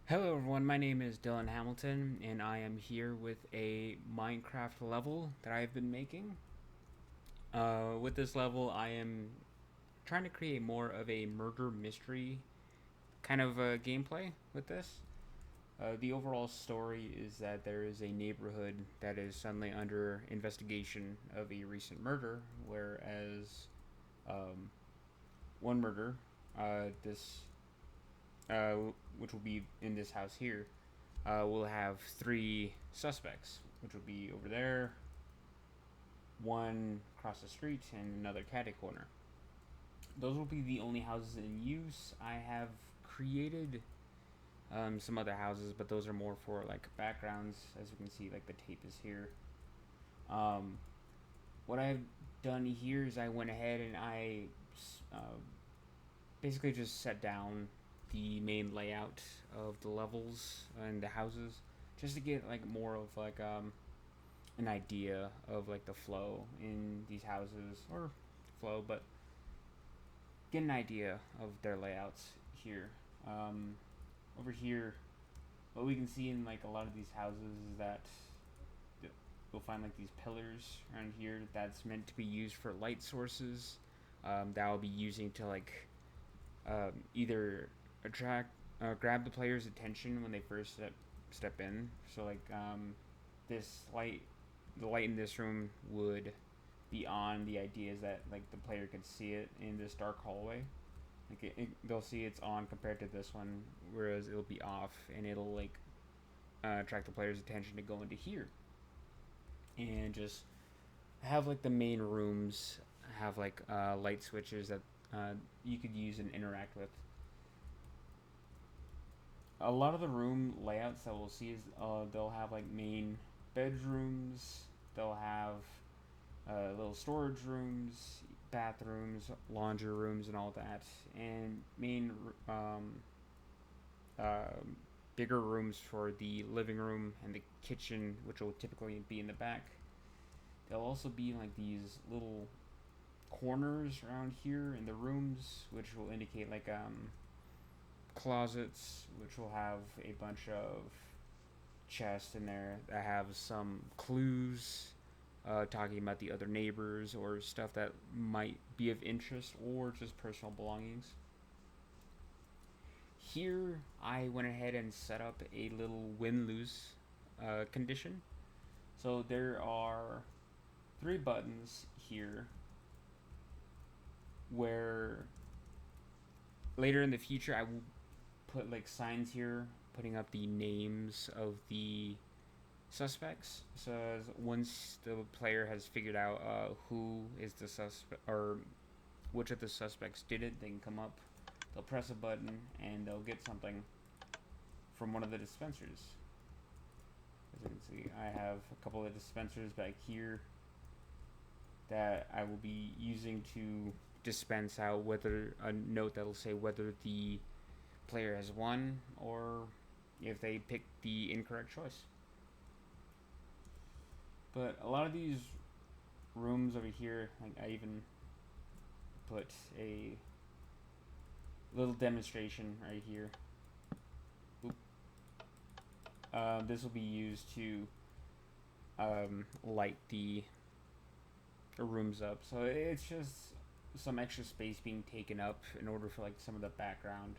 Hello everyone, my name is Dylan Hamilton and I am here with a Minecraft level that I've been making. With this level, I am trying to create more of a murder mystery kind of gameplay with this. The overall story is that there is a neighborhood that is suddenly under investigation of a recent murder, whereas um, one murder, this which will be in this house here, we'll have three suspects, which will be over there, one across the street, and another catty corner. Those will be the only houses in use. I have created some other houses, but those are more for like backgrounds. As you can see, like the tape is here. Um, what I've done here is I went ahead and I uh, basically just set down the main layout of the levels and the houses just to get like more of like an idea of like the flow in these houses or flow, but get an idea of their layouts here. Um, Over here, what we can see in like a lot of these houses is that you'll find like these pillars around here that's meant to be used for light sources. That will be using to like either attract grab the player's attention when they first step in. So like this light, the light in this room would be on. The idea is that like the player could see it in this dark hallway. Like they'll see it's on compared to this one, whereas it'll be off, and it'll like attract the player's attention to go into here and just have like the main rooms have like light switches that you could use and interact with. A lot of the room layouts that we'll see is they'll have like main bedrooms, they'll have little storage rooms, bathrooms, laundry rooms, and all that, and main uh, bigger rooms for the living room and the kitchen, which will typically be in the back. There'll also be like these little corners around here in the rooms, which will indicate like closets, which will have a bunch of chests in there that have some clues talking about the other neighbors or stuff that might be of interest or just personal belongings. Here, I went ahead and set up a little win lose condition. So there are three buttons here where later in the future I will put like signs here putting up the names of the suspects. So as once the player has figured out who is the suspect or which of the suspects did it, they can come up, they'll press a button, and they'll get something from one of the dispensers. As you can see, I have a couple of dispensers back here that I will be using to dispense out whether a note that'll say whether the player has won or if they pick the incorrect choice. But a lot of these rooms over here, like I even put a little demonstration right here. This will be used to light the rooms up. So it's just some extra space being taken up in order for like some of the background.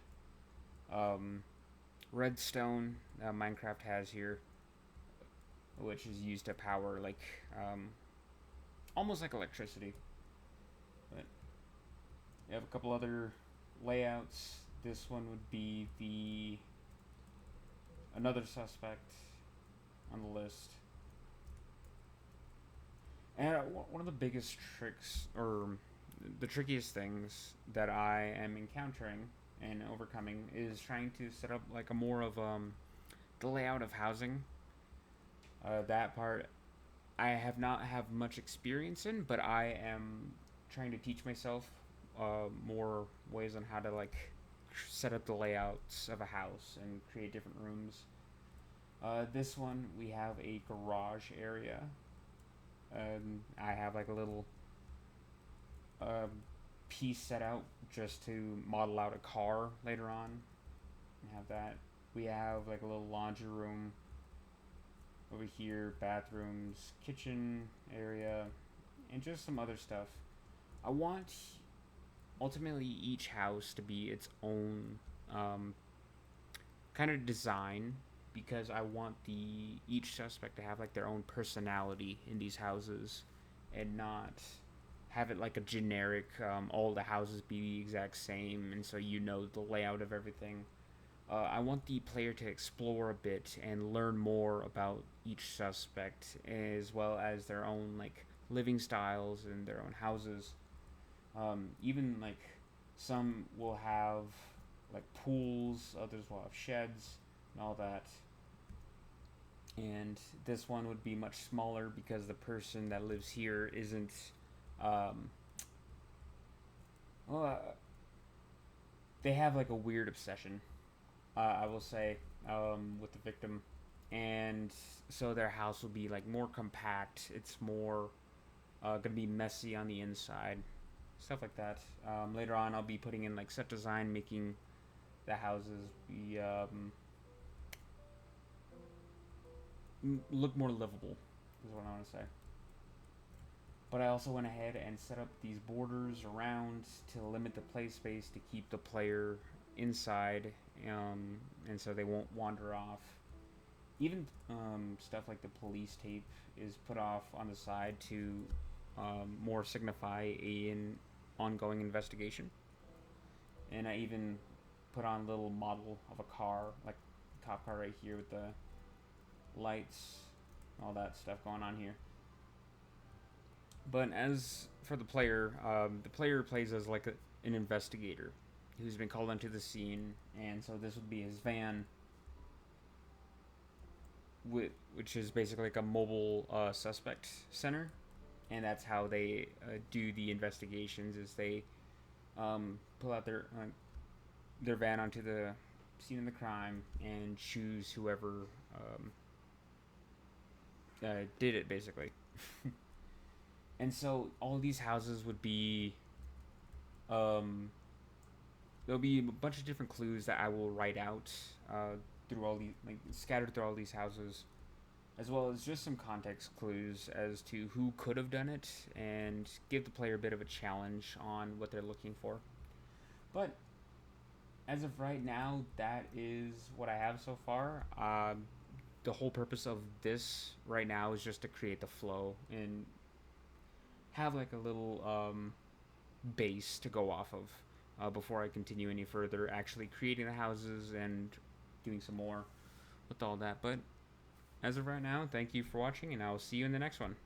Um, Redstone Minecraft has here, which is used to power like almost like electricity. But you have a couple other layouts. This one would be the another suspect on the list. And one of the biggest tricks, or the trickiest things that I am encountering and overcoming, is trying to set up like a more of the layout of housing. That part I have not have much experience in, but I am trying to teach myself more ways on how to like set up the layouts of a house and create different rooms. This one we have a garage area. I have like a little uh, piece set out just to model out a car later on. And have that. We have like a little laundry room over here, bathrooms, kitchen area, and just some other stuff. I want ultimately each house to be its own um, kind of design because I want the each suspect to have like their own personality in these houses and not have it like a generic all the houses be the exact same and so you know the layout of everything. I want the player to explore a bit and learn more about each suspect as well as their own like living styles and their own houses. Even like some will have like pools, others will have sheds and all that. And this one would be much smaller because the person that lives here isn't. Um, well, they have like a weird obsession, I will say, with the victim, and so their house will be like more compact. It's more gonna be messy on the inside, stuff like that. Later on, I'll be putting in like set design, making the houses be look more livable. Is what I want to say. But I also went ahead and set up these borders around to limit the play space to keep the player inside, and so they won't wander off. Even stuff like the police tape is put off on the side to more signify an ongoing investigation. And I even put on a little model of a car, like a cop car right here with the lights, all that stuff going on here. But as for the player plays as like an investigator who's been called onto the scene, and so this would be his van, which is basically like a mobile suspect center, and that's how they do the investigations. Is they pull out their van onto the scene of the crime and choose whoever did it, basically. And so all these houses would be um, there'll be a bunch of different clues that I will write out through all these like scattered through all these houses, as well as just some context clues as to who could have done it and give the player a bit of a challenge on what they're looking for. But as of right now, that is what I have so far. The whole purpose of this right now is just to create the flow and have like a little base to go off of before I continue any further actually creating the houses and doing some more with all that. But as of right now, thank you for watching, and I will see you in the next one.